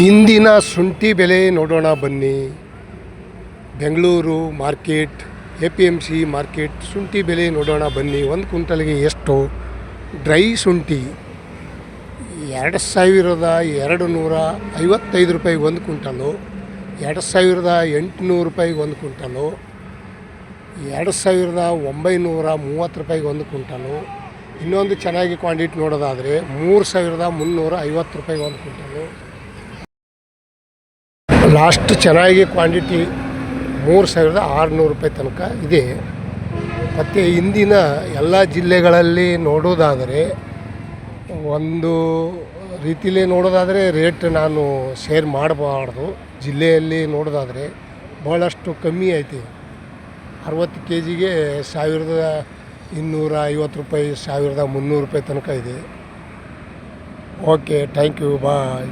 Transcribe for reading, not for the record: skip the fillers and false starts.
ಇಂದಿನ ಶುಂಠಿ ಬೆಲೆ ನೋಡೋಣ ಬನ್ನಿ. ಬೆಂಗಳೂರು ಮಾರ್ಕೆಟ್, APMC ಮಾರ್ಕೆಟ್ ಶುಂಠಿ ಬೆಲೆ ನೋಡೋಣ ಬನ್ನಿ. ಒಂದು ಕ್ವಿಂಟಲ್ಗೆ ಎಷ್ಟು? ಡ್ರೈ ಶುಂಠಿ 2255 ರೂಪಾಯಿಗೆ ಒಂದು ಕ್ವಿಂಟಲು, 2800 ರೂಪಾಯಿಗೆ ಒಂದು ಕ್ವಿಂಟಲು, 2930 ರೂಪಾಯಿಗೆ ಒಂದು ಕ್ವಿಂಟಲು. ಇನ್ನೊಂದು ಚೆನ್ನಾಗಿ ಕ್ವಾಂಟಿಟಿ ನೋಡೋದಾದರೆ 3350 ರೂಪಾಯಿಗೆ ಒಂದು ಕ್ವಿಂಟಲು. ಲಾಸ್ಟ್ ಚೆನ್ನಾಗಿ ಕ್ವಾಂಟಿಟಿ 3600 ರೂಪಾಯಿ ತನಕ ಇದೆ. ಮತ್ತು ಇಂದಿನ ಎಲ್ಲ ಜಿಲ್ಲೆಗಳಲ್ಲಿ ನೋಡೋದಾದರೆ ಒಂದು ರೀತಿಯಲ್ಲಿ ನೋಡೋದಾದರೆ ರೇಟ್ ನಾನು ಶೇರ್ ಮಾಡಬಾರ್ದು. ಜಿಲ್ಲೆಯಲ್ಲಿ ನೋಡೋದಾದರೆ ಭಾಳಷ್ಟು ಕಮ್ಮಿ ಐತಿ. 60 kgಗೆ 1250 ರೂಪಾಯಿ, 1300 ರೂಪಾಯಿ ತನಕ ಇದೆ. Okay, thank you, bye.